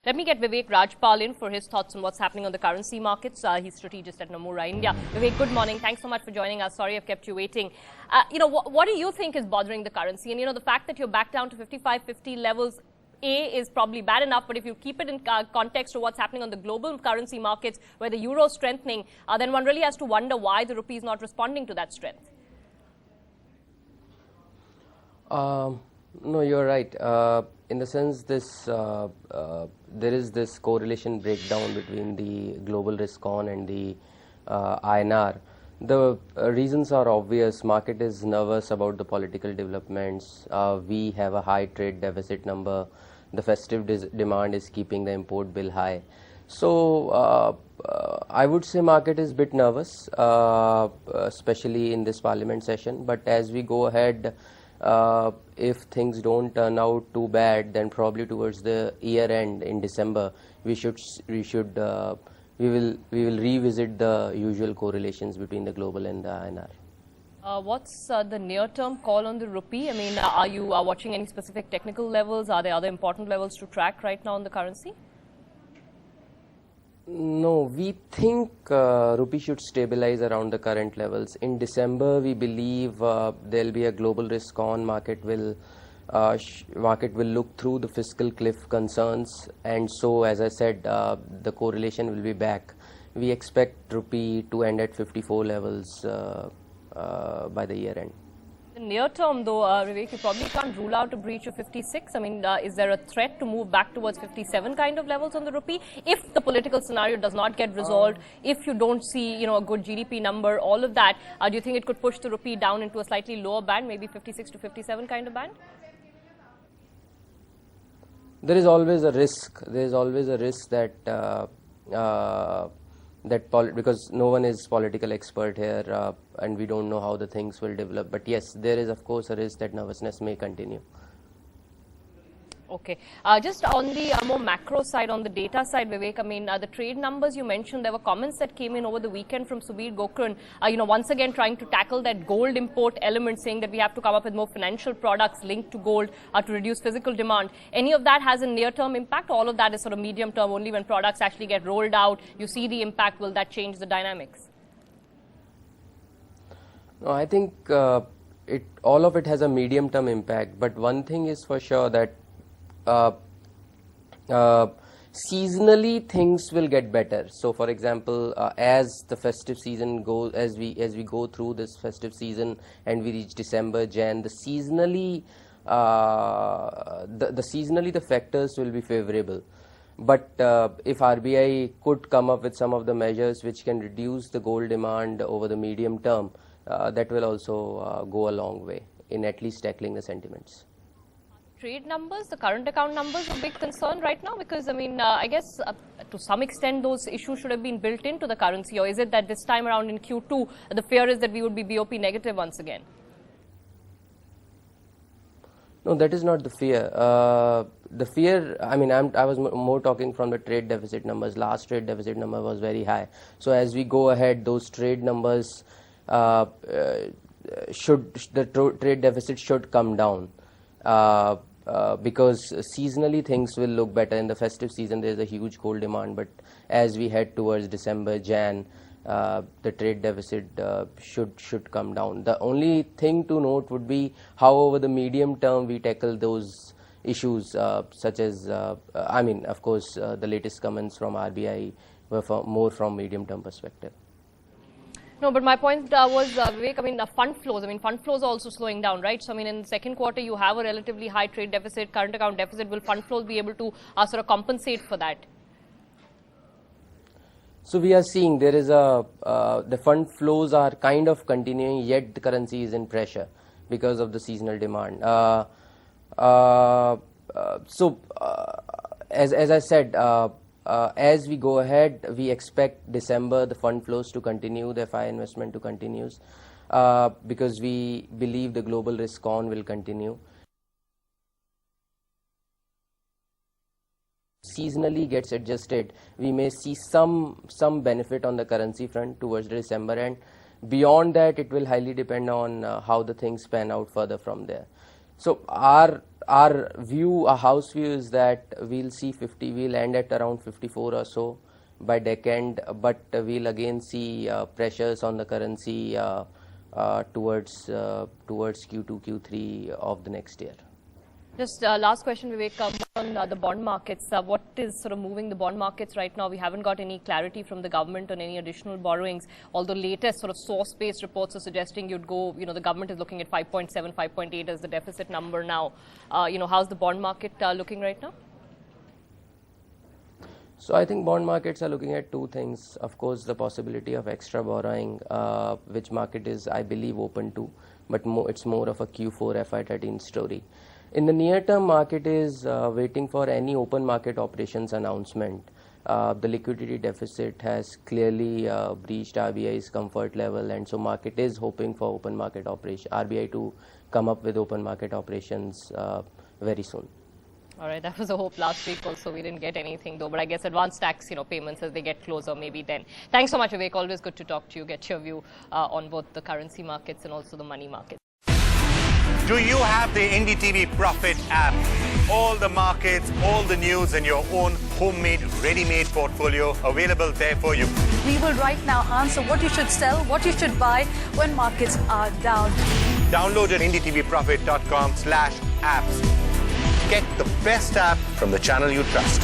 Let me get Vivek Rajpal in for his thoughts on what's happening on the currency markets. He's strategist at Nomura India. Vivek, good morning. Thanks so much for joining us. Sorry I've kept you waiting. What do you think is bothering the currency? And, the fact that you're back down to 55.50 levels, is probably bad enough, but if you keep it in context of what's happening on the global currency markets, where the euro is strengthening, then one really has to wonder why the rupee is not responding to that strength. No, you're right. In the sense, there is this correlation breakdown between the global risk on and the INR. The reasons are obvious. Market is nervous about the political developments. We have a high trade deficit number. The festive demand is keeping the import bill high. So I would say market is a bit nervous, especially in this parliament session. But as we go ahead, if things don't turn out too bad, then probably towards the year end in December, we will revisit the usual correlations between the global and the INR. What's the near-term call on the rupee? I mean, are you watching any specific technical levels? Are there other important levels to track right now on the currency? No, we think rupee should stabilize around the current levels. In December, we believe there'll be a global risk on. Market will look through the fiscal cliff concerns, and so, as I said, the correlation will be back. We expect rupee to end at 54 levels by the year end. The near term, though, Vivek, you probably can't rule out a breach of 56. I mean, is there a threat to move back towards 57 kind of levels on the rupee? If the political scenario does not get resolved, if you don't see, a good GDP number, all of that, do you think it could push the rupee down into a slightly lower band, maybe 56 to 57 kind of band? There is always a risk. There is always a risk that because no one is political expert here, and we don't know how the things will develop. But yes, there is of course a risk that nervousness may continue. Okay. Just on the more macro side, on the data side, Vivek, I mean, the trade numbers you mentioned, there were comments that came in over the weekend from Subir Gokran, once again trying to tackle that gold import element, saying that we have to come up with more financial products linked to gold to reduce physical demand. Any of that has a near-term impact? All of that is sort of medium-term, only when products actually get rolled out, you see the impact. Will that change the dynamics? No, I think all of it has a medium-term impact. But one thing is for sure that seasonally things will get better. So, for example, as the festive season goes, as we go through this festive season and we reach December, Jan, the seasonally the factors will be favorable. But if RBI could come up with some of the measures which can reduce the gold demand over the medium term, that will also go a long way in at least tackling the sentiments. Trade numbers, the current account numbers, a big concern right now, because I mean, I guess to some extent those issues should have been built into the currency, or is it that this time around in Q2 the fear is that we would be BOP negative once again? No, that is not the fear. The fear, I mean, I was more talking from the trade deficit numbers. Last trade deficit number was very high. So as we go ahead, those trade numbers trade deficit should come down. Because seasonally things will look better. In the festive season there is a huge gold demand, but as we head towards December, Jan, the trade deficit should come down. The only thing to note would be how over the medium term we tackle those issues, such as, I mean, of course, the latest comments from RBI were more from medium term perspective. No, but my point was, Vivek, I mean, fund flows are also slowing down, right? So, I mean, in the second quarter, you have a relatively high trade deficit, current account deficit. Will fund flows be able to sort of compensate for that? So, we are seeing there is the fund flows are kind of continuing, yet the currency is in pressure because of the seasonal demand. As I said, as we go ahead, we expect December the fund flows to continue, the FI investment to continue, because we believe the global risk on will continue. Seasonally gets adjusted, we may see some benefit on the currency front towards the December end. Beyond that, it will highly depend on how the things pan out further from there. So our view, our house view is that we'll see 50, we'll end at around 54 or so by decade, but we'll again see pressures on the currency towards Q2, Q3 of the next year. Just last question, Vivek, on the bond markets. What is sort of moving the bond markets right now? We haven't got any clarity from the government on any additional borrowings, although latest sort of source-based reports are suggesting you'd go, the government is looking at 5.7, 5.8 as the deficit number now. How's the bond market looking right now? So I think bond markets are looking at two things. Of course, the possibility of extra borrowing, which market is, I believe, open to, but it's more of a Q4 FY13 story. In the near term, market is waiting for any open market operations announcement. The liquidity deficit has clearly breached RBI's comfort level, and so market is hoping for open market operation, RBI to come up with open market operations very soon. All right, that was a hope last week also. We didn't get anything though, but I guess advance tax, payments as they get closer, maybe then. Thanks so much, Vivek. Always good to talk to you, get your view on both the currency markets and also the money markets. Do you have the NDTV Profit app? All the markets, all the news and your own homemade, ready-made portfolio available there for you. We will right now answer what you should sell, what you should buy when markets are down. Download at ndtvprofit.com/apps. Get the best app from the channel you trust.